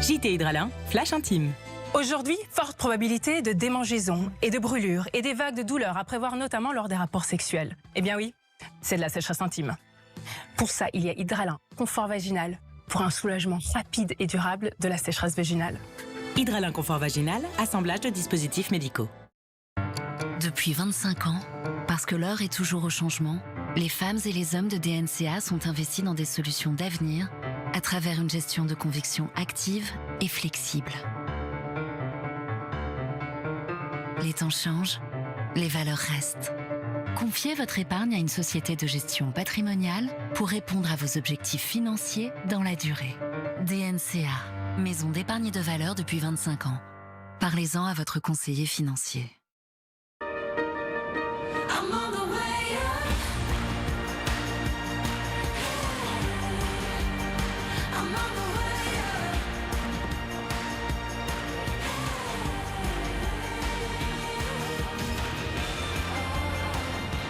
JT Hydralin, flash intime. Aujourd'hui, forte probabilité de démangeaisons et de brûlures et des vagues de douleurs à prévoir notamment lors des rapports sexuels. Eh bien oui, c'est de la sécheresse intime. Pour ça, il y a Hydralin, confort vaginal, pour un soulagement rapide et durable de la sécheresse vaginale. Hydralin confort vaginal, assemblage de dispositifs médicaux. Depuis 25 ans, parce que l'heure est toujours au changement, les femmes et les hommes de DNCA sont investis dans des solutions d'avenir à travers une gestion de conviction active et flexible. Les temps changent, les valeurs restent. Confiez votre épargne à une société de gestion patrimoniale pour répondre à vos objectifs financiers dans la durée. DNCA, maison d'épargne et de valeur depuis 25 ans. Parlez-en à votre conseiller financier.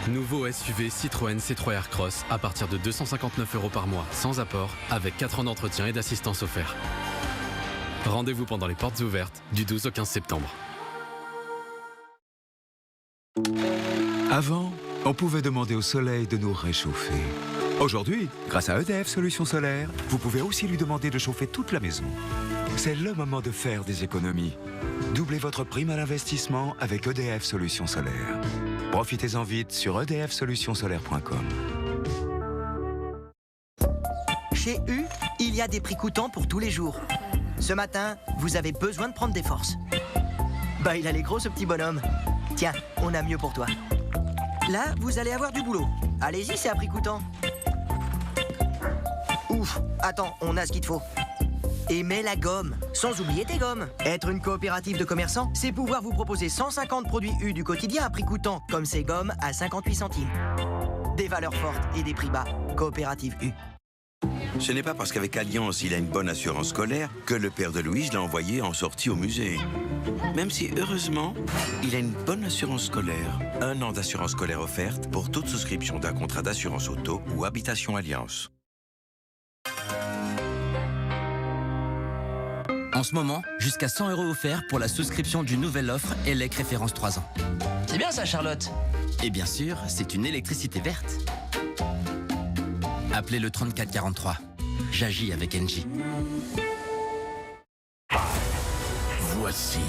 Nouveau SUV Citroën C3 Aircross à partir de 259 € par mois, sans apport, avec 4 ans d'entretien et d'assistance offert. Rendez-vous pendant les portes ouvertes du 12 au 15 septembre. Avant, on pouvait demander au soleil de nous réchauffer. Aujourd'hui, grâce à EDF Solutions Solaires, vous pouvez aussi lui demander de chauffer toute la maison. C'est le moment de faire des économies. Doublez votre prime à l'investissement avec EDF Solutions Solaires. Profitez-en vite sur edfsolutionsolaires.com. Chez U, il y a des prix coûtants pour tous les jours. Ce matin, vous avez besoin de prendre des forces. Bah, il a les gros, ce petit bonhomme. Tiens, on a mieux pour toi. Là, vous allez avoir du boulot. Allez-y, c'est à prix coûtant. Ouf, attends, on a ce qu'il te faut. Et mets la gomme, sans oublier tes gommes. Être une coopérative de commerçants, c'est pouvoir vous proposer 150 produits U du quotidien à prix coûtant, comme ces gommes à 58 centimes. Des valeurs fortes et des prix bas. Coopérative U. Ce n'est pas parce qu'avec Alliance, il a une bonne assurance scolaire que le père de Louise l'a envoyé en sortie au musée. Même si, heureusement, il a une bonne assurance scolaire. 1 an d'assurance scolaire offerte pour toute souscription d'un contrat d'assurance auto ou habitation Alliance. En ce moment, jusqu'à 100 € offerts pour la souscription d'une nouvelle offre ELEC référence 3 ans. C'est bien ça, Charlotte. Et bien sûr, c'est une électricité verte. Appelez le 3443. J'agis avec Engie. Voici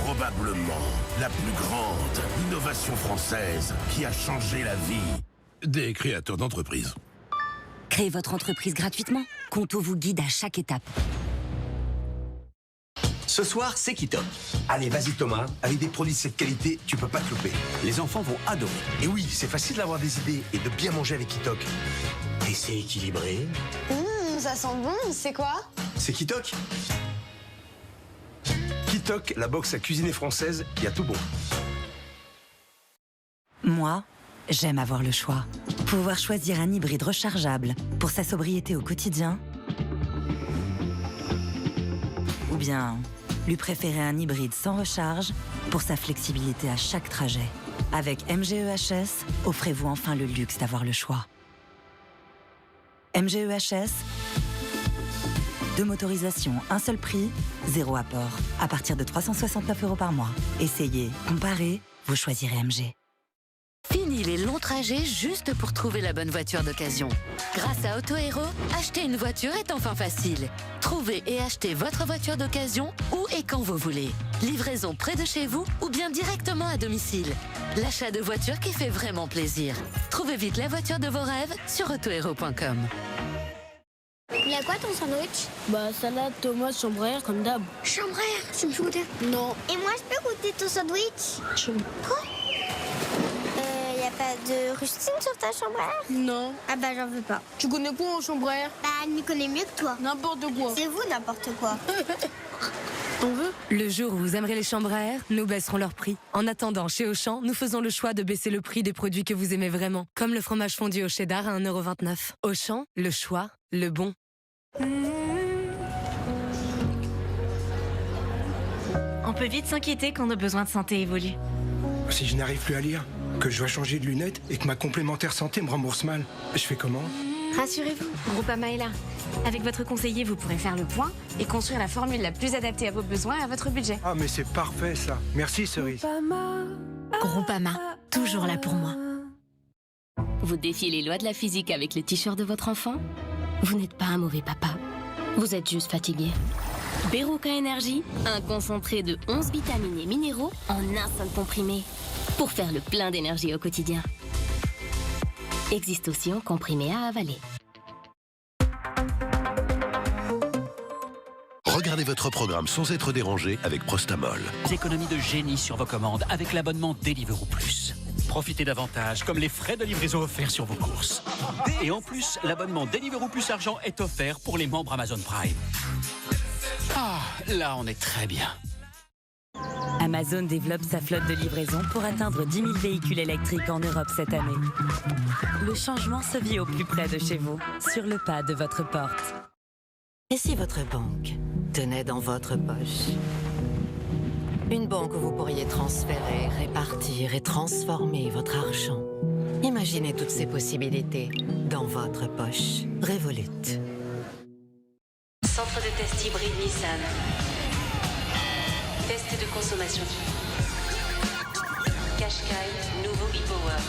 probablement la plus grande innovation française qui a changé la vie des créateurs d'entreprises. Créez votre entreprise gratuitement. Conto vous guide à chaque étape. Ce soir, c'est Kitok. Allez, vas-y Thomas, avec des produits de cette qualité, tu peux pas te louper. Les enfants vont adorer. Et oui, c'est facile d'avoir des idées et de bien manger avec Kitok. Et c'est équilibré. Ça sent bon, c'est quoi? C'est Kitok. Kitok, la box à cuisiner française qui a tout bon. Moi, j'aime avoir le choix. Pouvoir choisir un hybride rechargeable pour sa sobriété au quotidien. Ou bien lui préférer un hybride sans recharge pour sa flexibilité à chaque trajet. Avec MGEHS, offrez-vous enfin le luxe d'avoir le choix. MGEHS, 2 motorisations, un seul prix, 0 apport. À partir de 369 € par mois. Essayez, comparez, vous choisirez MG. Fini les longs trajets juste pour trouver la bonne voiture d'occasion. Grâce à Auto Hero, acheter une voiture est enfin facile. Trouvez et achetez votre voiture d'occasion où et quand vous voulez. Livraison près de chez vous ou bien directement à domicile. L'achat de voiture qui fait vraiment plaisir. Trouvez vite la voiture de vos rêves sur autohero.com. Il y a quoi ton sandwich? Bah, salade, tomate, chambre comme d'hab. Chambre tu me fous de... Non. Et moi, je peux goûter ton sandwich? Quoi? Y a pas de rustine sur ta chambre? Non. Ah bah, j'en veux pas. Tu connais quoi en chambre? Bah, elle m'y connaît mieux que toi. N'importe quoi. C'est vous, n'importe quoi. T'en veux? Le jour où vous aimerez les chambres à air, nous baisserons leur prix. En attendant, chez Auchan, nous faisons le choix de baisser le prix des produits que vous aimez vraiment, comme le fromage fondu au cheddar à 1,29 €. Auchan, le choix, le bon. On peut vite s'inquiéter quand nos besoins de santé évoluent. Si je n'arrive plus à lire, que je dois changer de lunettes et que ma complémentaire santé me rembourse mal, je fais comment? Rassurez-vous, Groupama est là. Avec votre conseiller, vous pourrez faire le point et construire la formule la plus adaptée à vos besoins et à votre budget. Ah, mais c'est parfait ça. Merci, Cerise. Groupama, toujours là pour moi. Vous défiez les lois de la physique avec le t-shirt de votre enfant? Vous n'êtes pas un mauvais papa. Vous êtes juste fatigué. Beroka Energy, un concentré de 11 vitamines et minéraux en un seul comprimé. Pour faire le plein d'énergie au quotidien. Existe aussi en comprimé à avaler. Regardez votre programme sans être dérangé avec Prostamol. Économies de génie sur vos commandes avec l'abonnement Deliveroo Plus. Profitez davantage, comme les frais de livraison offerts sur vos courses. Et en plus, l'abonnement Deliveroo Plus Argent est offert pour les membres Amazon Prime. Ah, là on est très bien. Amazon développe sa flotte de livraison pour atteindre 10 000 véhicules électriques en Europe cette année. Le changement se vit au plus près de chez vous, sur le pas de votre porte. Et si votre banque tenait dans votre poche? Une banque où vous pourriez transférer, répartir et transformer votre argent. Imaginez toutes ces possibilités dans votre poche. Revolut. Centre de test hybride Nissan. Test de consommation. Qashqai, nouveau e-Power.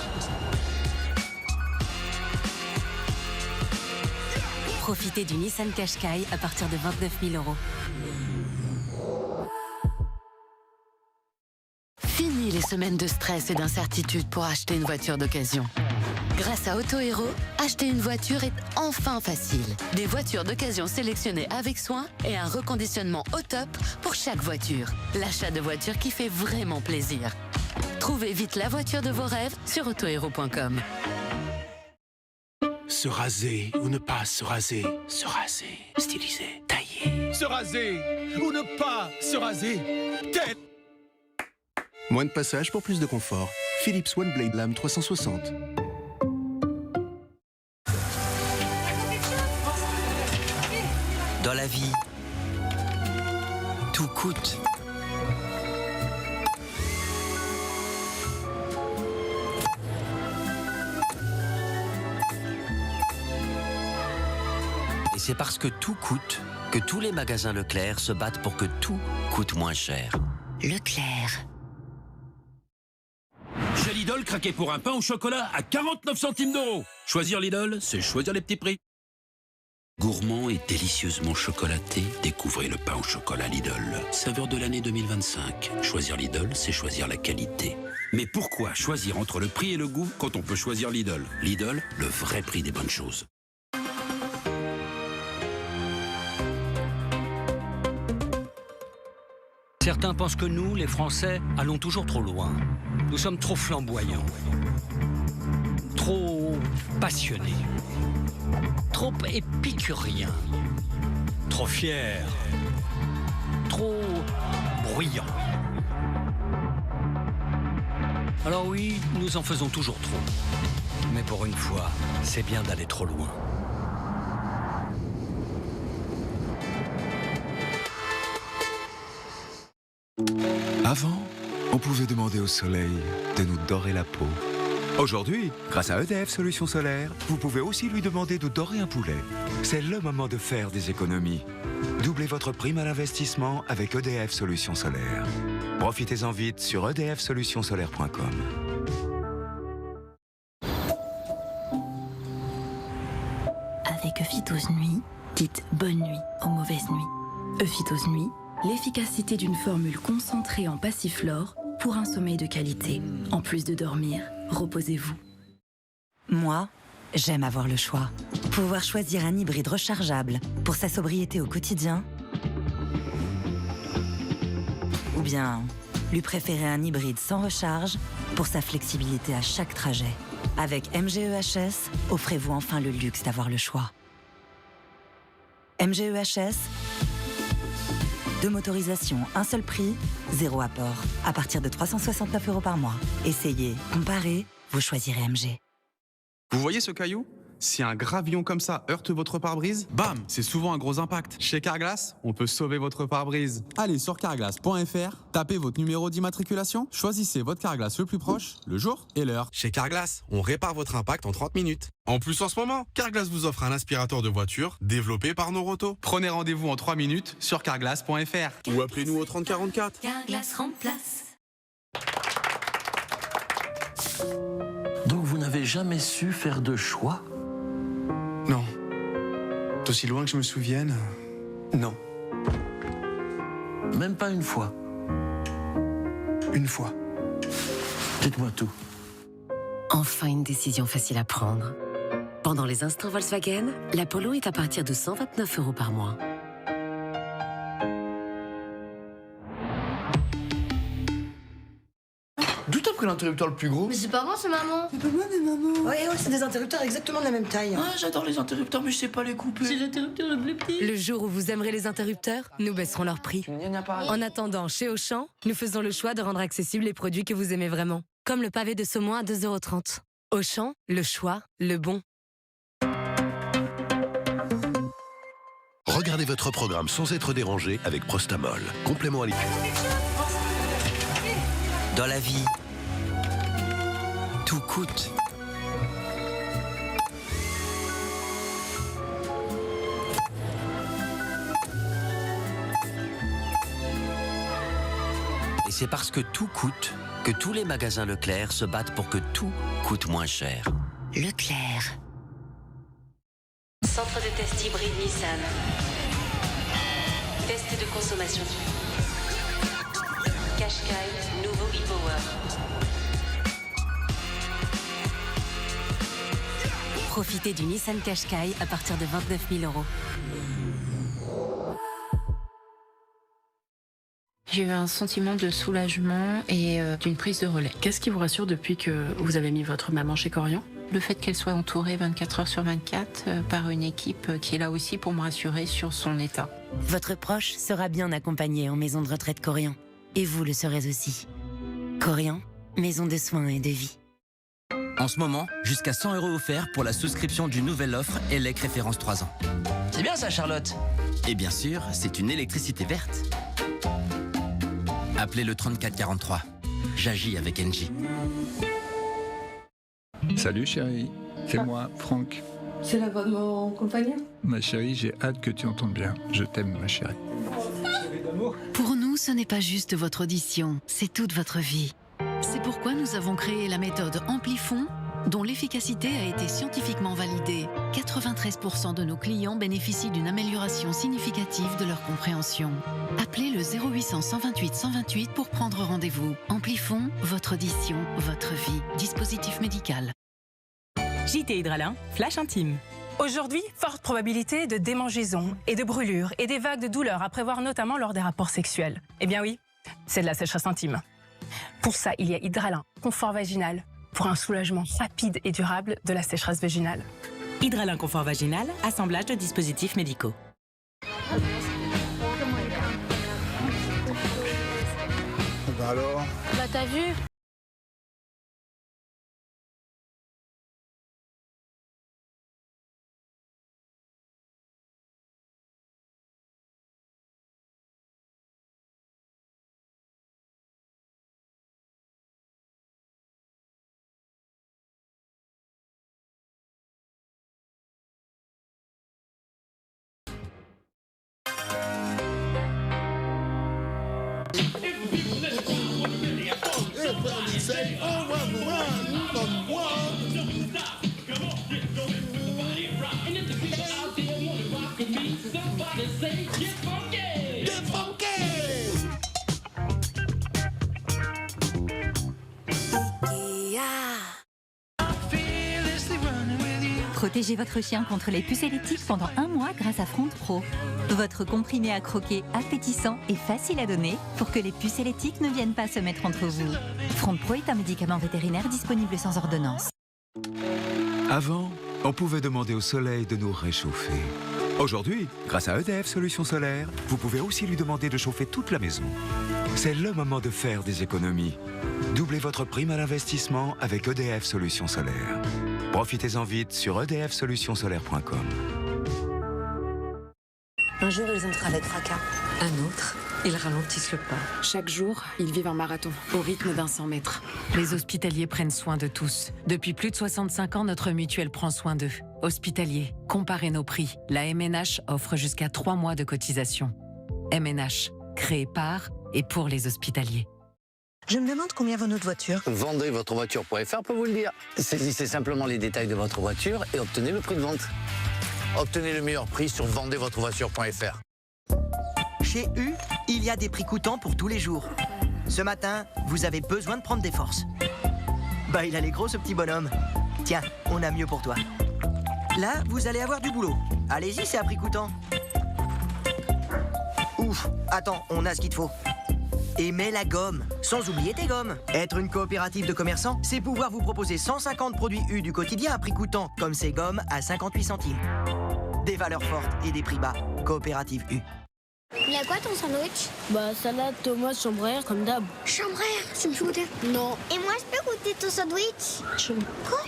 Profitez du Nissan Qashqai à partir de 29 000 €. Fini les semaines de stress et d'incertitude pour acheter une voiture d'occasion. Grâce à Auto Hero, acheter une voiture est enfin facile. Des voitures d'occasion sélectionnées avec soin et un reconditionnement au top pour chaque voiture. L'achat de voitures qui fait vraiment plaisir. Trouvez vite la voiture de vos rêves sur autohero.com. Se raser ou ne pas se raser. Se raser, styliser, tailler. Se raser ou ne pas se raser. Tête. Moins de passage pour plus de confort. Philips One Blade Lame 360. Dans la vie, tout coûte. Et c'est parce que tout coûte que tous les magasins Leclerc se battent pour que tout coûte moins cher. Leclerc. Chez Lidl, craquez pour un pain au chocolat à 49 centimes d'euros. Choisir Lidl, c'est choisir les petits prix. Gourmand et délicieusement chocolaté, découvrez le pain au chocolat Lidl. Saveur de l'année 2025. Choisir Lidl, c'est choisir la qualité. Mais pourquoi choisir entre le prix et le goût quand on peut choisir Lidl? Lidl, le vrai prix des bonnes choses. Certains pensent que nous, les Français, allons toujours trop loin. Nous sommes trop flamboyants, trop passionnés, trop épicuriens, trop fiers, trop bruyants. Alors oui, nous en faisons toujours trop. Mais pour une fois, c'est bien d'aller trop loin. Avant, on pouvait demander au soleil de nous dorer la peau. Aujourd'hui, grâce à EDF Solutions Solaires, vous pouvez aussi lui demander de dorer un poulet. C'est le moment de faire des économies. Doublez votre prime à l'investissement avec EDF Solutions Solaires. Profitez-en vite sur edfsolutionsolaires.com. Avec Euphytose Nuit, dites bonne nuit aux mauvaises nuits. Euphytose Nuit, l'efficacité d'une formule concentrée en passiflore pour un sommeil de qualité. En plus de dormir, reposez-vous. Moi, j'aime avoir le choix. Pouvoir choisir un hybride rechargeable pour sa sobriété au quotidien. Ou bien, lui préférer un hybride sans recharge pour sa flexibilité à chaque trajet. Avec MGEHS, offrez-vous enfin le luxe d'avoir le choix. MGEHS, 2 motorisations, un seul prix, 0 apport. À partir de 369 € par mois. Essayez, comparez, vous choisirez MG. Vous voyez ce caillou? Si un gravillon comme ça heurte votre pare-brise, bam, c'est souvent un gros impact. Chez Carglass, on peut sauver votre pare-brise. Allez sur carglass.fr, tapez votre numéro d'immatriculation, choisissez votre Carglass le plus proche, le jour et l'heure. Chez Carglass, on répare votre impact en 30 minutes. En plus, en ce moment, Carglass vous offre un aspirateur de voiture développé par Noroto. Prenez rendez-vous en 3 minutes sur carglass.fr ou appelez-nous au 3044. Carglass remplace. Donc vous n'avez jamais su faire de choix? Non. D'aussi loin que je me souvienne, non. Même pas une fois? Une fois. Dites-moi tout. Enfin une décision facile à prendre. Pendant les instants Volkswagen, la Polo est à partir de 129 € par mois. D'où t'as pris l'interrupteur le plus gros? Mais c'est pas moi, c'est maman. C'est pas moi, mais maman. Ouais, c'est des interrupteurs exactement de la même taille. Ah, j'adore les interrupteurs, mais je sais pas les couper. C'est l'interrupteur le plus petit. Le jour où vous aimerez les interrupteurs, nous baisserons leur prix. En attendant, chez Auchan, nous faisons le choix de rendre accessibles les produits que vous aimez vraiment. Comme le pavé de saumon à 2,30 €. Auchan, le choix, le bon. Regardez votre programme sans être dérangé avec Prostamol, complément alimentaire. Dans la vie, tout coûte. Et c'est parce que tout coûte que tous les magasins Leclerc se battent pour que tout coûte moins cher. Leclerc. Centre de test hybride Nissan. Test de consommation. Qashqai, nouveau e-Power. Profitez du Nissan Qashqai à partir de 29 000 €. J'ai eu un sentiment de soulagement et d'une prise de relais. Qu'est-ce qui vous rassure depuis que vous avez mis votre maman chez Corian? Le fait qu'elle soit entourée 24 heures sur 24 par une équipe qui est là aussi pour me rassurer sur son état. Votre proche sera bien accompagné en maison de retraite Corian. Et vous le serez aussi. Corian, maison de soins et de vie. En ce moment, jusqu'à 100 € offerts pour la souscription d'une nouvelle offre ELEC référence 3 ans. C'est bien ça, Charlotte. Et bien sûr, c'est une électricité verte. Appelez le 3443. J'agis avec Engie. Salut chérie, c'est moi, Franck. C'est la voix de mon compagnon. Ma chérie, j'ai hâte que tu entendes bien. Je t'aime, ma chérie. Pour nous, ce n'est pas juste votre audition, c'est toute votre vie. C'est pourquoi nous avons créé la méthode Amplifon, dont l'efficacité a été scientifiquement validée. 93% de nos clients bénéficient d'une amélioration significative de leur compréhension. Appelez le 0800 128 128 pour prendre rendez-vous. Amplifon, votre audition, votre vie. Dispositif médical. JT Hydralin, flash intime. Aujourd'hui, forte probabilité de démangeaisons et de brûlures et des vagues de douleurs à prévoir notamment lors des rapports sexuels. Eh bien oui, c'est de la sécheresse intime. Pour ça, il y a Hydralin, confort vaginal, pour un soulagement rapide et durable de la sécheresse vaginale. Hydralin confort vaginal, assemblage de dispositifs médicaux. Bah alors? Bah t'as vu? Protégez votre chien contre les puces électriques pendant 1 mois grâce à Front Pro. Votre comprimé à croquer appétissant et facile à donner pour que les puces électriques ne viennent pas se mettre entre vous. Front Pro est un médicament vétérinaire disponible sans ordonnance. Avant, on pouvait demander au soleil de nous réchauffer. Aujourd'hui, grâce à EDF Solutions Solaires, vous pouvez aussi lui demander de chauffer toute la maison. C'est le moment de faire des économies. Doublez votre prime à l'investissement avec EDF Solutions Solaires. Profitez-en vite sur edfsolutionsolaires.com. Un jour, ils entrent avec fracas. Un autre, ils ralentissent le pas. Chaque jour, ils vivent un marathon, au rythme d'un 100 mètres. Les hospitaliers prennent soin de tous. Depuis plus de 65 ans, notre mutuelle prend soin d'eux. Hospitaliers, comparez nos prix. La MNH offre jusqu'à 3 mois de cotisation. MNH, créé par et pour les hospitaliers. Je me demande combien vaut notre voiture. Vendezvotrevoiture.fr peut vous le dire. Saisissez simplement les détails de votre voiture et obtenez le prix de vente. Obtenez le meilleur prix sur vendezvotrevoiture.fr. Chez U, il y a des prix coûtants pour tous les jours. Ce matin, vous avez besoin de prendre des forces. Bah, il a les gros, ce petit bonhomme. Tiens, on a mieux pour toi. Là, vous allez avoir du boulot. Allez-y, c'est à prix coûtant. Ouf, attends, on a ce qu'il te faut. Et mets la gomme, sans oublier tes gommes. Être une coopérative de commerçants, c'est pouvoir vous proposer 150 produits U du quotidien à prix coûtant, comme ces gommes à 58 centimes. Des valeurs fortes et des prix bas. Coopérative U. Il y a quoi ton sandwich? Bah salade, tomate, chambrère comme d'hab. Chambrère, tu me fous de... Non. Et moi je peux goûter ton sandwich? Quoi?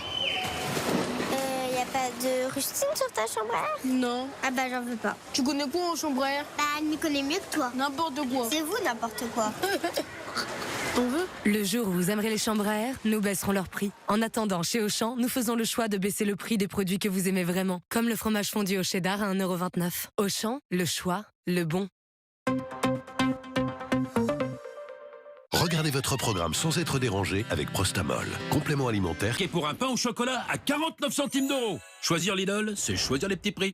Y a pas de rustine sur ta chambrère? Non. Ah bah j'en veux pas. Tu connais quoi en chambrère? Bah elle m'y connaît mieux que toi. N'importe quoi. C'est vous n'importe quoi. On veut. Le jour où vous aimerez les chambres à air, nous baisserons leur prix. En attendant, chez Auchan, nous faisons le choix de baisser le prix des produits que vous aimez vraiment, comme le fromage fondu au cheddar à 1,29 €. Auchan, le choix, le bon. Regardez votre programme sans être dérangé avec Prostamol, complément alimentaire. Et pour un pain au chocolat à 49 centimes d'euros. Choisir Lidl, c'est choisir les petits prix.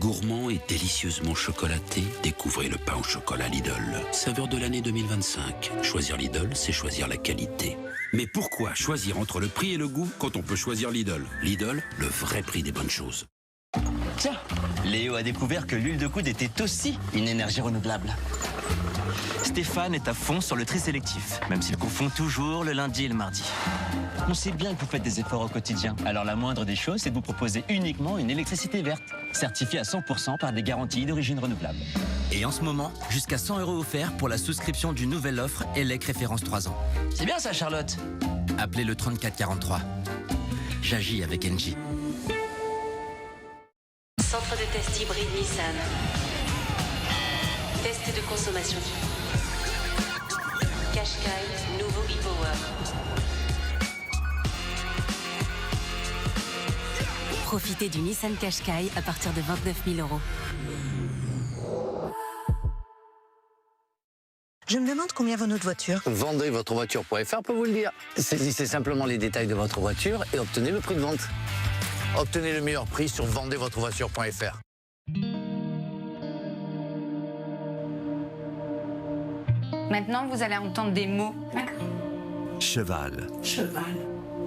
Gourmand et délicieusement chocolaté, découvrez le pain au chocolat Lidl. Saveur de l'année 2025. Choisir Lidl, c'est choisir la qualité. Mais pourquoi choisir entre le prix et le goût quand on peut choisir Lidl? Lidl, le vrai prix des bonnes choses. Tiens, Léo a découvert que l'huile de coude était aussi une énergie renouvelable. Stéphane est à fond sur le tri sélectif, même s'il confond toujours le lundi et le mardi. On sait bien que vous faites des efforts au quotidien, alors la moindre des choses, c'est de vous proposer uniquement une électricité verte, certifiée à 100% par des garanties d'origine renouvelable. Et en ce moment, jusqu'à 100 € offerts pour la souscription d'une nouvelle offre ELEC référence 3 ans. C'est bien ça, Charlotte. Appelez le 3443. J'agis avec Engie. Centre de test hybride Nissan. Test de consommation. Qashqai, nouveau e-Power. Profitez du Nissan Qashqai à partir de 29 000 €. Je me demande combien vaut notre voiture. Vendezvotrevoiture.fr peut vous le dire. Saisissez simplement les détails de votre voiture et obtenez le prix de vente. Obtenez le meilleur prix sur vendezvotrevoiture.fr. Maintenant, vous allez entendre des mots. D'accord. Cheval. Cheval.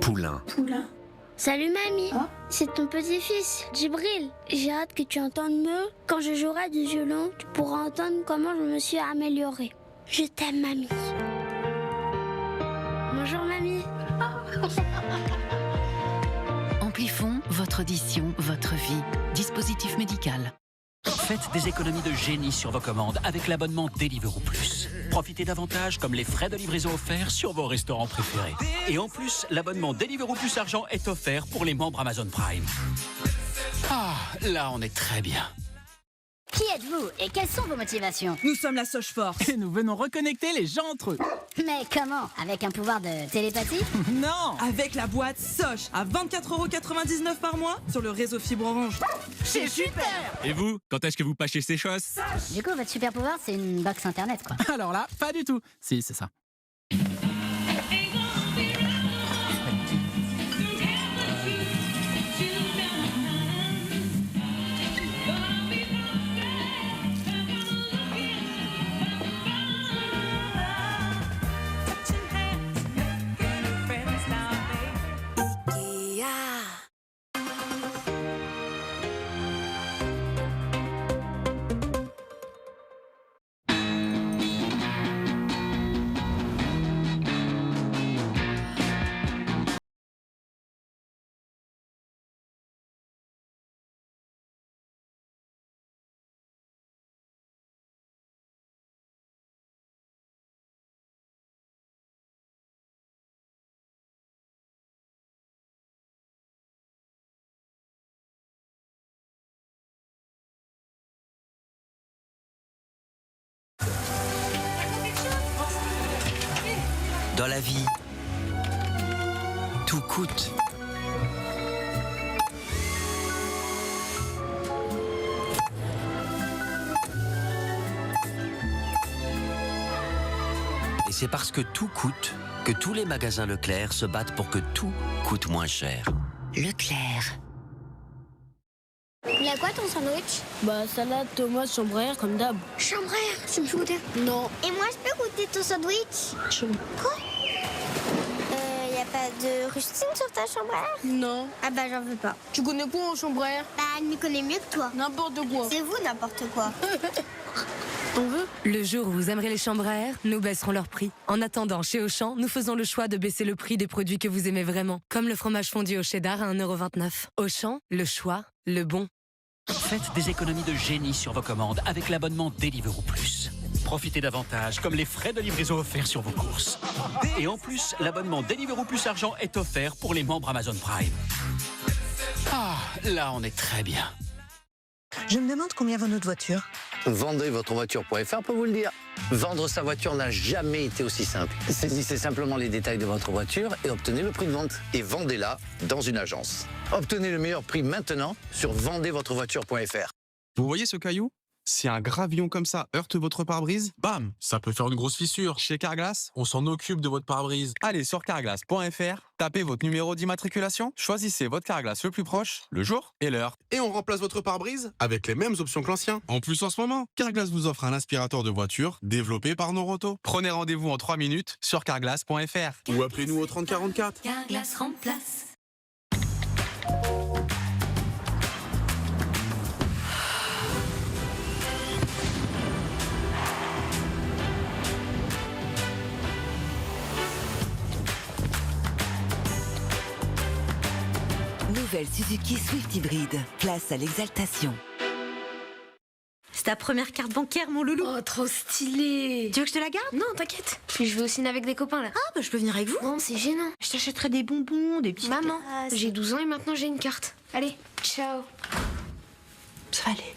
Poulain. Poulain. Salut mamie, c'est ton petit-fils, Djibril. J'ai hâte que tu entendes mieux. Quand je jouerai du violon, tu pourras entendre comment je me suis améliorée. Je t'aime mamie. Bonjour mamie. Amplifon, votre audition, votre vie. Dispositif médical. Faites des économies de génie sur vos commandes avec l'abonnement Deliveroo Plus. Profitez davantage comme les frais de livraison offerts sur vos restaurants préférés. Et en plus, l'abonnement Deliveroo Plus Argent est offert pour les membres Amazon Prime. Ah, là on est très bien. Qui êtes-vous et quelles sont vos motivations? Nous sommes la Soche Force. Et nous venons reconnecter les gens entre eux. Mais comment? Avec un pouvoir de télépathie? Non, avec la boîte Soche à 24,99 € par mois sur le réseau fibre orange. C'est super! Et vous, quand est-ce que vous pâchez ces choses? Du coup, votre super pouvoir, c'est une box internet, quoi. Alors là, pas du tout. Si, c'est ça. Dans la vie, tout coûte. Et c'est parce que tout coûte que tous les magasins Leclerc se battent pour que tout coûte moins cher. Leclerc. Il a quoi ton sandwich? Bah salade, tomate, chambre comme d'hab. Chambre, tu me fais goûter? Non. Et moi je peux goûter ton sandwich? Quoi? Y a pas de rustine sur ta chambre? Non. Ah bah j'en veux pas. Tu connais quoi en chambre? Bah elle me connaît mieux que toi. N'importe quoi. C'est vous n'importe quoi. On veut? Le jour où vous aimerez les chambres à air, nous baisserons leur prix. En attendant, chez Auchan, nous faisons le choix de baisser le prix des produits que vous aimez vraiment, comme le fromage fondu au cheddar à 1,29 €. Auchan, le choix, le bon. Faites des économies de génie sur vos commandes avec l'abonnement Deliveroo Plus. Profitez d'avantages comme les frais de livraison offerts sur vos courses. Et en plus, l'abonnement Deliveroo Plus Argent est offert pour les membres Amazon Prime. Ah, là on est très bien. Je me demande combien vaut notre voiture. Vendezvotrevoiture.fr peut vous le dire. Vendre sa voiture n'a jamais été aussi simple. Saisissez simplement les détails de votre voiture et obtenez le prix de vente. Et vendez-la dans une agence. Obtenez le meilleur prix maintenant sur vendezvotrevoiture.fr. Vous voyez ce caillou? Si un gravillon comme ça heurte votre pare-brise, bam, ça peut faire une grosse fissure. Chez Carglass, on s'en occupe de votre pare-brise. Allez sur carglass.fr, tapez votre numéro d'immatriculation, choisissez votre Carglass le plus proche, le jour et l'heure. Et on remplace votre pare-brise avec les mêmes options que l'ancien. En plus, en ce moment, Carglass vous offre un aspirateur de voiture développé par Noroto. Prenez rendez-vous en 3 minutes sur carglass.fr. Ou appelez-nous au 3044. Carglass remplace. Nouvelle Suzuki Swift hybride. Place à l'exaltation. C'est ta première carte bancaire, mon loulou. Oh, trop stylé. Tu veux que je te la garde? Non, t'inquiète. Puis je vais au ciné avec des copains là. Ah, bah je peux venir avec vous. Non, c'est gênant. Je t'achèterai des bonbons, des petits... Maman, j'ai 12 ans et maintenant j'ai une carte. Allez, ciao. Ça va aller.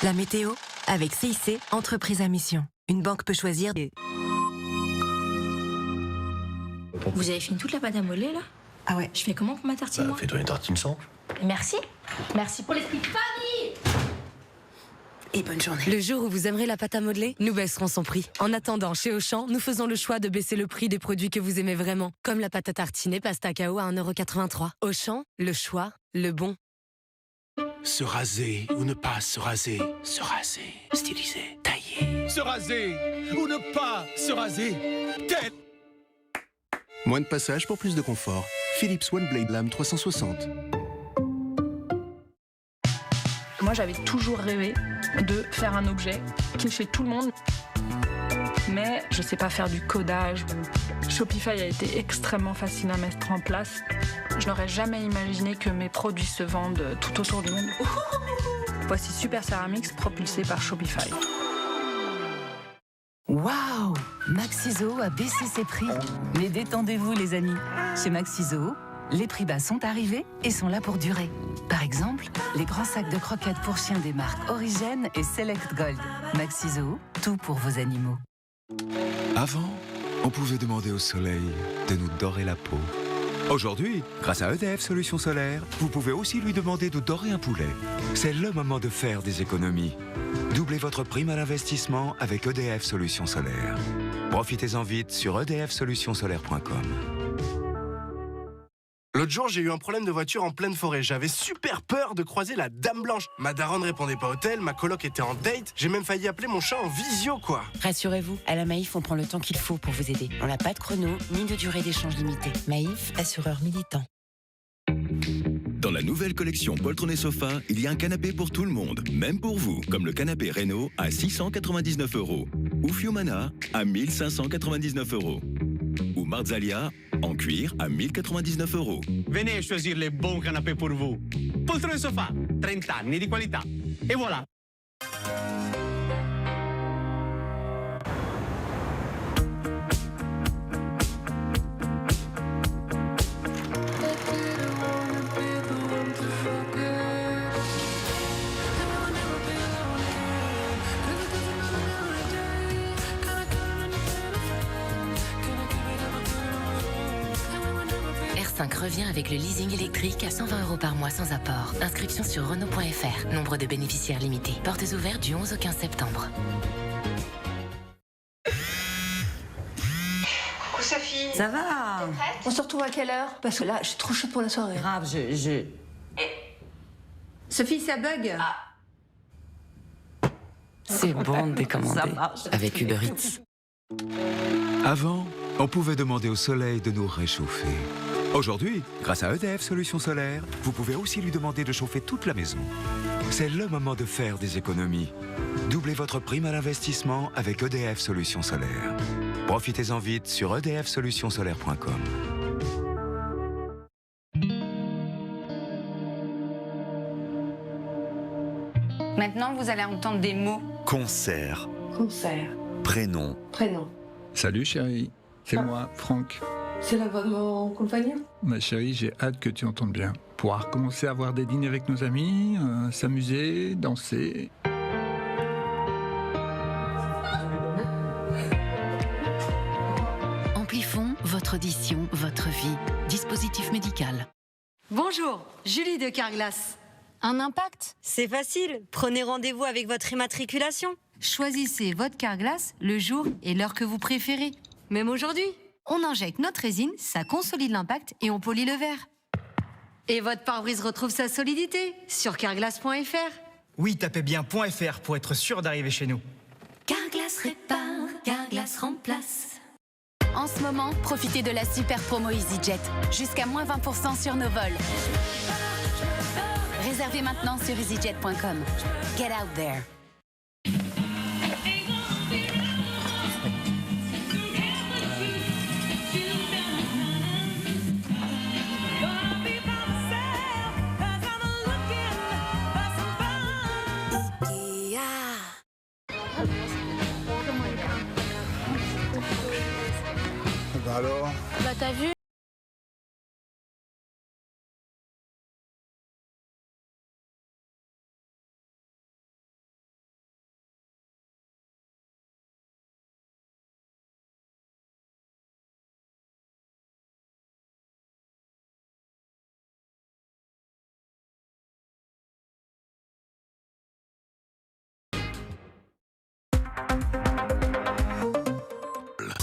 La météo, avec CIC, entreprise à mission. Une banque peut choisir des... Vous avez fini toute la pâte à modeler, là? Ah ouais. Je fais comment pour ma tartine, moi? Fais-toi une tartine sans. Merci. Merci pour l'esprit de famille. Et bonne journée. Le jour où vous aimerez la pâte à modeler, nous baisserons son prix. En attendant, chez Auchan, nous faisons le choix de baisser le prix des produits que vous aimez vraiment, comme la pâte à tartiner pasta KO à 1,83 €. Auchan, le choix, le bon. Se raser ou ne pas se raser. Se raser. Styliser. Tailler. Se raser ou ne pas se raser. Tête. Moins de passage pour plus de confort. Philips One Blade Lame 360. Moi, j'avais toujours rêvé de faire un objet qui est chez tout le monde. Mais je sais pas faire du codage. Shopify a été extrêmement facile à mettre en place. Je n'aurais jamais imaginé que mes produits se vendent tout autour du monde. Voici Super Ceramics propulsé par Shopify. Waouh! Maxiso a baissé ses prix. Mais détendez-vous, les amis. Chez Maxiso, les prix bas sont arrivés et sont là pour durer. Par exemple, les grands sacs de croquettes pour chiens des marques Origène et Select Gold. Maxiso, tout pour vos animaux. Avant, on pouvait demander au soleil de nous dorer la peau. Aujourd'hui, grâce à EDF Solutions Solaires, vous pouvez aussi lui demander de dorer un poulet. C'est le moment de faire des économies. Doublez votre prime à l'investissement avec EDF Solutions Solaires. Profitez-en vite sur edfsolutionsolaires.com. L'autre jour, j'ai eu un problème de voiture en pleine forêt. J'avais super peur de croiser la Dame Blanche. Ma daronne ne répondait pas au tel, ma coloc était en date. J'ai même failli appeler mon chat en visio, quoi. Rassurez-vous, à la Maïf, on prend le temps qu'il faut pour vous aider. On n'a pas de chrono, ni de durée d'échange limitée. Maïf, assureur militant. Dans la nouvelle collection Poltron et Sofa, il y a un canapé pour tout le monde, même pour vous, comme le canapé Renault à 699 € ou Fiumana à 1599 €. Ou Marzaglia en cuir à 1099 €. Venez choisir les bons canapés pour vous. Poltron et Sofa, 30 anni di qualità. Et voilà. 5 revient avec le leasing électrique à 120 € par mois sans apport. Inscription sur Renault.fr. Nombre de bénéficiaires limité. Portes ouvertes du 11 au 15 septembre. Coucou Sophie. Ça va? On se retrouve à quelle heure? Parce que là, je suis trop chaude pour la soirée. Grave, Sophie, ça bug. C'est bon de décommander. Ça marche. Avec Uber Eats. Avant, on pouvait demander au soleil de nous réchauffer. Aujourd'hui, grâce à EDF Solutions Solaires, vous pouvez aussi lui demander de chauffer toute la maison. C'est le moment de faire des économies. Doublez votre prime à l'investissement avec EDF Solutions Solaires. Profitez-en vite sur edfsolutionsolaires.com. Maintenant, vous allez entendre des mots. Concert. Concert. Prénom. Prénom. Salut chérie, c'est moi, Franck. C'est la voix de mon compagnon? Ma chérie, j'ai hâte que tu entendes bien. Pouvoir commencer à avoir des dîners avec nos amis, s'amuser, danser. Amplifon, votre audition, votre vie. Dispositif médical. Bonjour, Julie de Carglass. Un impact? C'est facile, prenez rendez-vous avec votre immatriculation. Choisissez votre Carglass le jour et l'heure que vous préférez. Même aujourd'hui, on injecte notre résine, ça consolide l'impact et on polit le verre. Et votre pare-brise retrouve sa solidité sur carglass.fr. Oui, tapez bien .fr pour être sûr d'arriver chez nous. Carglass répare, Carglass remplace. En ce moment, profitez de la super promo EasyJet. Jusqu'à moins 20% sur nos vols. Réservez maintenant sur easyjet.com. Get out there. Bah alors? Bah t'as vu?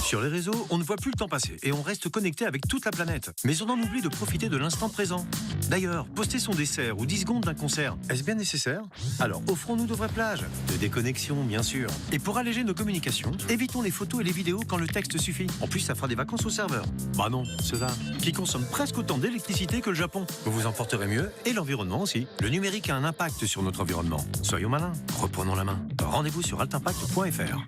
Sur les réseaux, on ne voit plus le temps passer et on reste connecté avec toute la planète. Mais on en oublie de profiter de l'instant présent. D'ailleurs, poster son dessert ou 10 secondes d'un concert, est-ce bien nécessaire? Alors offrons-nous de vraies plages, de déconnexion bien sûr. Et pour alléger nos communications, évitons les photos et les vidéos quand le texte suffit. En plus, ça fera des vacances au serveur. Bah non, ceux-là, qui consomment presque autant d'électricité que le Japon. Vous vous en porterez mieux et l'environnement aussi. Le numérique a un impact sur notre environnement. Soyons malins, reprenons la main. Rendez-vous sur altimpact.fr.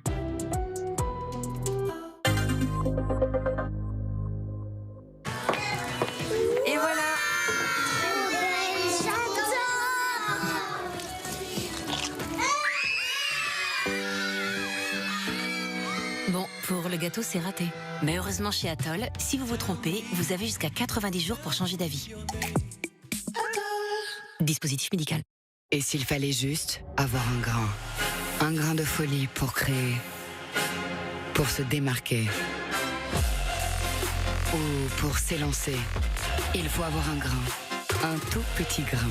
Et voilà. Bon, pour le gâteau, c'est raté. Mais heureusement, chez Atoll, si vous vous trompez, vous avez jusqu'à 90 jours pour changer d'avis. Dispositif médical. Et s'il fallait juste avoir un grain de folie pour créer, pour se démarquer, ou pour s'élancer, il faut avoir un grain, un tout petit grain.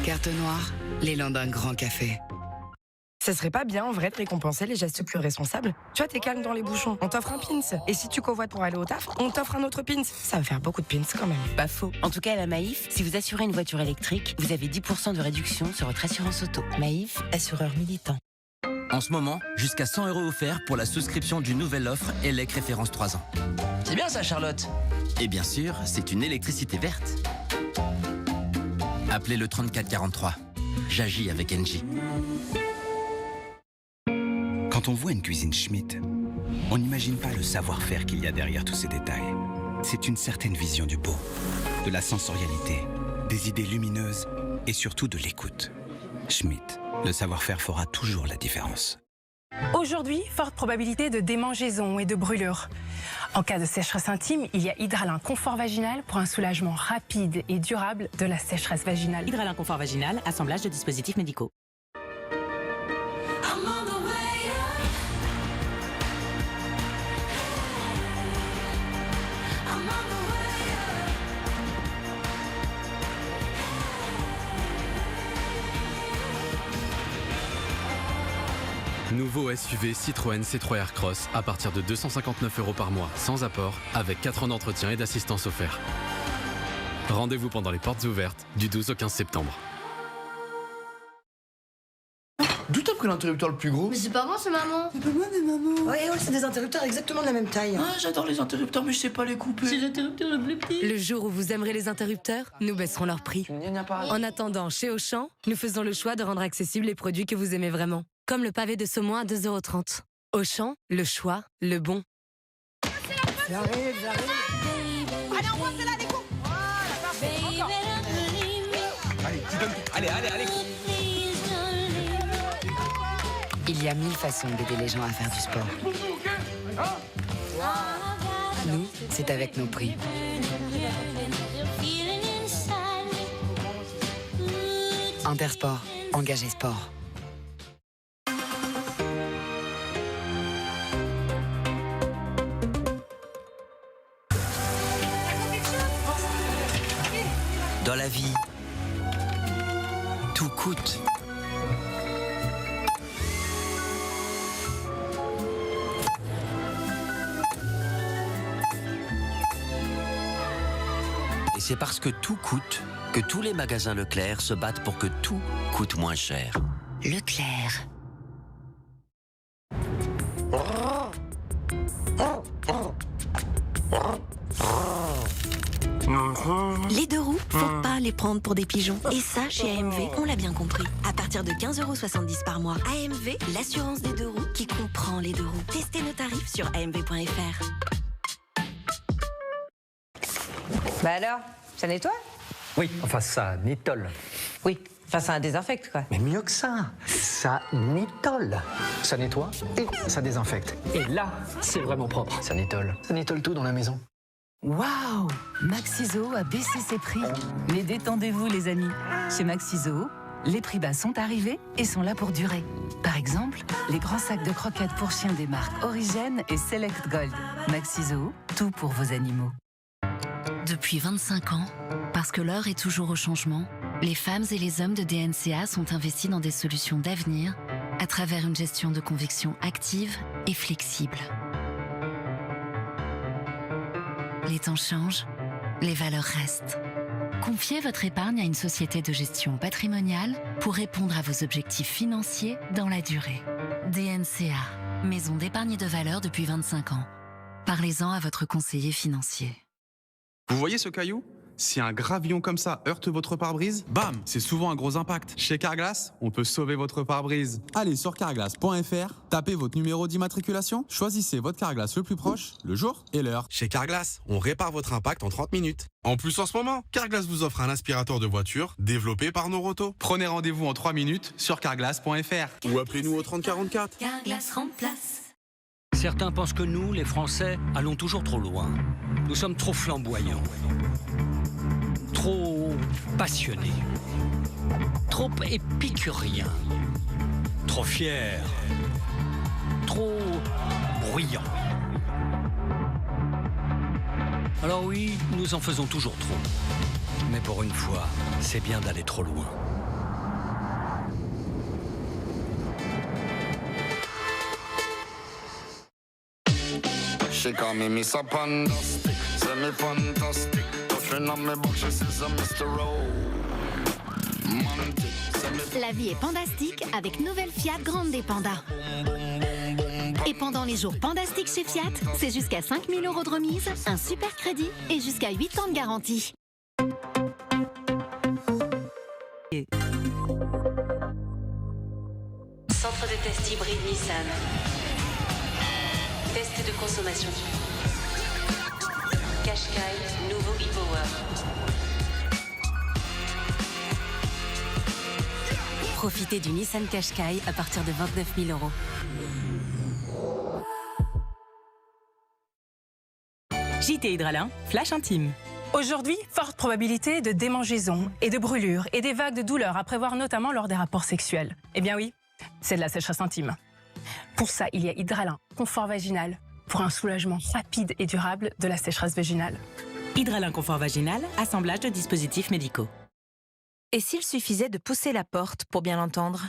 Carte noire, l'élan d'un grand café. Ça serait pas bien en vrai de récompenser les gestes plus responsables? Tu vois, t'es calme dans les bouchons, on t'offre un pins. Et si tu convoites pour aller au taf, on t'offre un autre pins. Ça va faire beaucoup de pins quand même. Pas faux. En tout cas, à la Maïf, si vous assurez une voiture électrique, vous avez 10% de réduction sur votre assurance auto. Maïf, assureur militant. En ce moment, jusqu'à 100 € offerts pour la souscription d'une nouvelle offre ELEC référence 3 ans. C'est bien ça, Charlotte. Et bien sûr, c'est une électricité verte. Appelez le 3443. J'agis avec Engie. Quand on voit une cuisine Schmitt, on n'imagine pas le savoir-faire qu'il y a derrière tous ces détails. C'est une certaine vision du beau, de la sensorialité, des idées lumineuses et surtout de l'écoute. Schmitt, le savoir-faire fera toujours la différence. Aujourd'hui, forte probabilité de démangeaison et de brûlure. En cas de sécheresse intime, il y a Hydralin Confort Vaginal pour un soulagement rapide et durable de la sécheresse vaginale. Hydralin Confort Vaginal, assemblage de dispositifs médicaux. Nouveau SUV Citroën C3 Aircross à partir de 259 € par mois, sans apport, avec 4 ans d'entretien et d'assistance offert. Rendez-vous pendant les portes ouvertes du 12 au 15 septembre. D'où t'as pris l'interrupteur le plus gros? Mais c'est pas moi, c'est maman. C'est pas moi, mais maman. Ouais, c'est des interrupteurs exactement de la même taille. Ah, j'adore les interrupteurs, mais je sais pas les couper. C'est l'interrupteur le plus petit. Le jour où vous aimerez les interrupteurs, nous baisserons leur prix. En attendant, chez Auchan, nous faisons le choix de rendre accessibles les produits que vous aimez vraiment. Comme le pavé de saumon à 2,30 €. Auchan, le choix, le bon. J'arrive. Allez, on voit celle-là, les coups. Voilà, parfait. Encore. Allez, tu donnes tout. Allez. Il y a 1000 façons d'aider les gens à faire du sport. Nous, c'est avec nos prix. Intersport, engagé sport. Dans la vie, tout coûte. Et c'est parce que tout coûte que tous les magasins Leclerc se battent pour que tout coûte moins cher. Leclerc. Les deux roues, faut pas les prendre pour des pigeons. Et ça, chez AMV, on l'a bien compris. À partir de 15,70 € par mois, AMV, l'assurance des deux roues qui comprend les deux roues. Testez nos tarifs sur amv.fr. Bah alors, ça nettoie? Oui, enfin ça nitole. Oui, enfin ça désinfecte quoi. Mais mieux que ça nitole. Ça nettoie et ça désinfecte. Et là, c'est vraiment propre. Ça nitole tout dans la maison. Waouh! Maxiso a baissé ses prix. Mais détendez-vous les amis. Chez Maxiso, les prix bas sont arrivés et sont là pour durer. Par exemple, les grands sacs de croquettes pour chiens des marques Origène et Select Gold. Maxiso, tout pour vos animaux. Depuis 25 ans, parce que l'heure est toujours au changement, les femmes et les hommes de DNCA sont investis dans des solutions d'avenir à travers une gestion de conviction active et flexible. Les temps changent, les valeurs restent. Confiez votre épargne à une société de gestion patrimoniale pour répondre à vos objectifs financiers dans la durée. DNCA, maison d'épargne et de valeur depuis 25 ans. Parlez-en à votre conseiller financier. Vous voyez ce caillou? Si un gravillon comme ça heurte votre pare-brise, bam, c'est souvent un gros impact. Chez Carglass, on peut sauver votre pare-brise. Allez sur carglass.fr, tapez votre numéro d'immatriculation, choisissez votre Carglass le plus proche, le jour et l'heure. Chez Carglass, on répare votre impact en 30 minutes. En plus, en ce moment, Carglass vous offre un aspirateur de voiture développé par Noroto. Prenez rendez-vous en 3 minutes sur carglass.fr ou appelez-nous au 3044. Carglass remplace. Certains pensent que nous, les Français, allons toujours trop loin. Nous sommes trop flamboyants, trop passionnés, trop épicuriens, trop fiers, trop bruyants. Alors oui, nous en faisons toujours trop. Mais pour une fois, c'est bien d'aller trop loin. She call me Miss Fantastic, semi-fantastic. Touching on me box, she says I'm Mr. Romantic. La vie est pandastique avec nouvelle Fiat Grande Panda. Et pendant les jours pandastiques chez Fiat, c'est jusqu'à 5 000 € de remise, un super crédit et jusqu'à 8 ans de garantie. Centre de test hybride Nissan. Test de consommation. Qashqai, nouveau e-Power. Profitez du Nissan Qashqai à partir de 29 000 €. JT Hydralin, flash intime. Aujourd'hui, forte probabilité de démangeaisons et de brûlures et des vagues de douleurs à prévoir notamment lors des rapports sexuels. Eh bien oui, c'est de la sécheresse intime. Pour ça, il y a Hydralin, confort vaginal, pour un soulagement rapide et durable de la sécheresse vaginale. Hydralin confort vaginal, assemblage de dispositifs médicaux. Et s'il suffisait de pousser la porte pour bien l'entendre?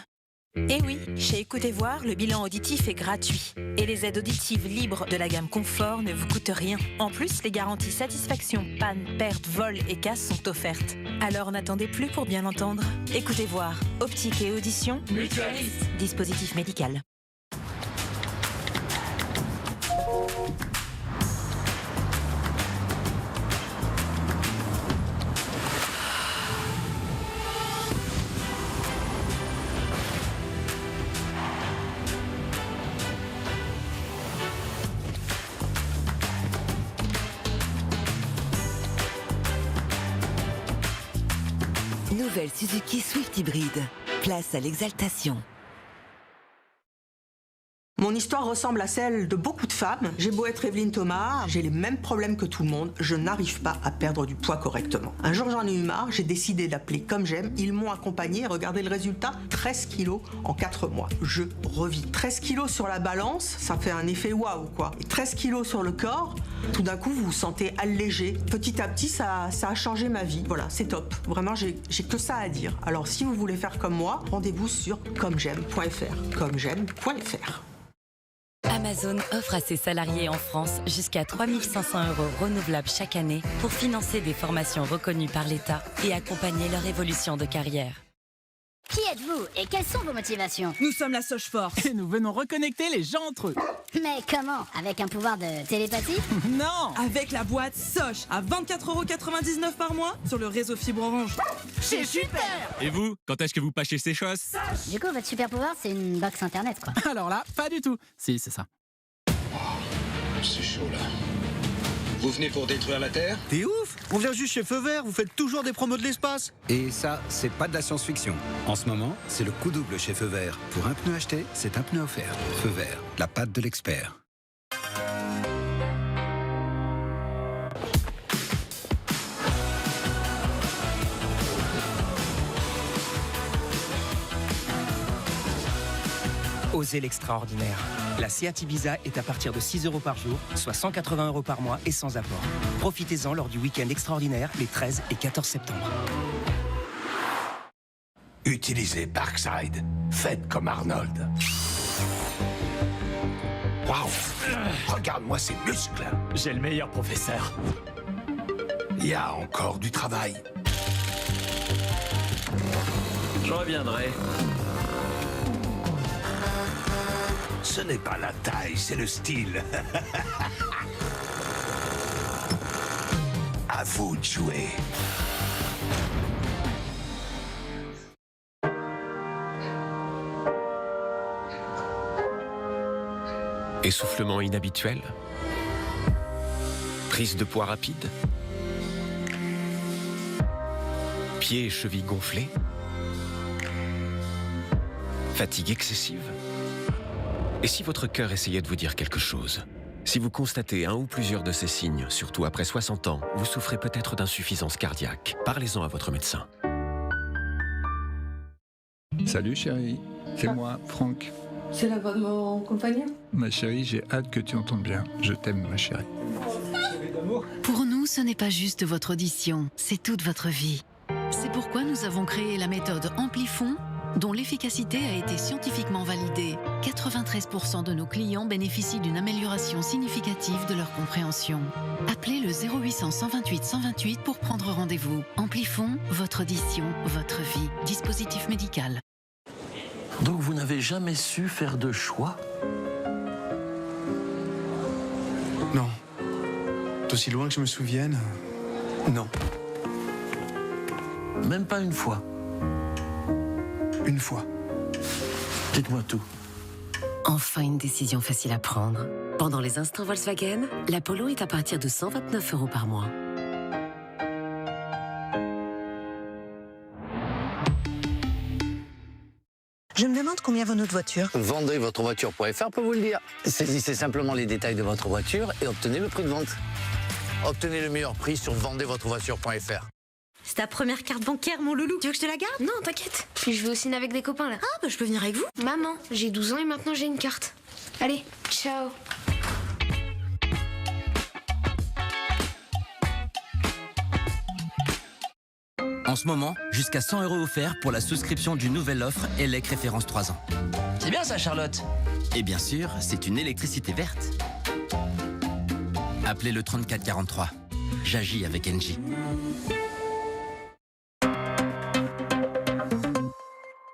Et oui, chez Écoutez Voir, le bilan auditif est gratuit. Et les aides auditives libres de la gamme Confort ne vous coûtent rien. En plus, les garanties satisfaction, panne, perte, vol et casse sont offertes. Alors n'attendez plus pour bien entendre. Écoutez Voir, optique et audition, mutualiste. Dispositif médical. Nouvelle Suzuki Swift Hybrid. Place à l'exaltation. Mon histoire ressemble à celle de beaucoup de femmes. J'ai beau être Evelyne Thomas, j'ai les mêmes problèmes que tout le monde. Je n'arrive pas à perdre du poids correctement. Un jour, j'en ai eu marre, j'ai décidé d'appeler Comme J'aime. Ils m'ont accompagné et regardez le résultat, 13 kilos en 4 mois. Je revis. 13 kilos sur la balance, ça fait un effet waouh quoi. Et 13 kilos sur le corps, tout d'un coup, vous vous sentez allégé. Petit à petit, ça a changé ma vie. Voilà, c'est top. Vraiment, j'ai que ça à dire. Alors, si vous voulez faire comme moi, rendez-vous sur commej'aime.fr. commej'aime.fr. Amazon offre à ses salariés en France jusqu'à 3 500 € renouvelables chaque année pour financer des formations reconnues par l'État et accompagner leur évolution de carrière. Qui êtes-vous et quelles sont vos motivations? Nous sommes la Soch Force et nous venons reconnecter les gens entre eux. Mais comment? Avec un pouvoir de télépathie? Non, avec la boîte Soch à 24,99 € par mois sur le réseau fibre Orange. C'est super! Et vous, quand est-ce que vous pâchez ces choses? Du coup, votre super pouvoir, c'est une box internet, quoi. Alors là, pas du tout. Si, c'est ça. C'est chaud, là. Vous venez pour détruire la Terre? T'es ouf! On vient juste chez Feu Vert, vous faites toujours des promos de l'espace. Et ça, c'est pas de la science-fiction. En ce moment, c'est le coup double chez Feu Vert. Pour un pneu acheté, c'est un pneu offert. Feu Vert, la patte de l'expert. Osez l'extraordinaire. La Seat Ibiza est à partir de 6 € par jour, soit 180 € par mois et sans apport. Profitez-en lors du week-end extraordinaire les 13 et 14 septembre. Utilisez Parkside. Faites comme Arnold. Waouh! Regarde-moi ces muscles. J'ai le meilleur professeur. Il y a encore du travail. Je reviendrai. Ce n'est pas la taille, c'est le style. À vous de jouer. Essoufflement inhabituel? Prise de poids rapide? Pieds et chevilles gonflés? Fatigue excessive? Et si votre cœur essayait de vous dire quelque chose? Si vous constatez un ou plusieurs de ces signes, surtout après 60 ans, vous souffrez peut-être d'insuffisance cardiaque. Parlez-en à votre médecin. Salut chérie, c'est moi, Franck. C'est la voix de mon compagnon? Ma chérie, j'ai hâte que tu entendes bien. Je t'aime, ma chérie. Pour nous, ce n'est pas juste votre audition, c'est toute votre vie. C'est pourquoi nous avons créé la méthode Amplifon, dont l'efficacité a été scientifiquement validée. 93% de nos clients bénéficient d'une amélioration significative de leur compréhension. Appelez le 0800 128 128 pour prendre rendez-vous. Amplifon, votre audition, votre vie. Dispositif médical. Donc vous n'avez jamais su faire de choix? Non. D'aussi loin que je me souvienne, non. Même pas une fois? Une fois. Dites-moi tout. Enfin une décision facile à prendre. Pendant les instants Volkswagen, la Polo est à partir de 129 € par mois. Je me demande combien vaut notre voiture. Vendezvotrevoiture.fr peut vous le dire. Saisissez simplement les détails de votre voiture et obtenez le prix de vente. Obtenez le meilleur prix sur vendezvotrevoiture.fr. C'est ta première carte bancaire, mon loulou. Tu veux que je te la garde? Non, t'inquiète. Puis je vais au ciné avec des copains, là. Ah, bah je peux venir avec vous. Maman, j'ai 12 ans et maintenant j'ai une carte. Allez, ciao. En ce moment, jusqu'à 100 € offerts pour la souscription d'une nouvelle offre ELEC référence 3 ans. C'est bien ça, Charlotte. Et bien sûr, c'est une électricité verte. Appelez le 3443. J'agis avec Engie.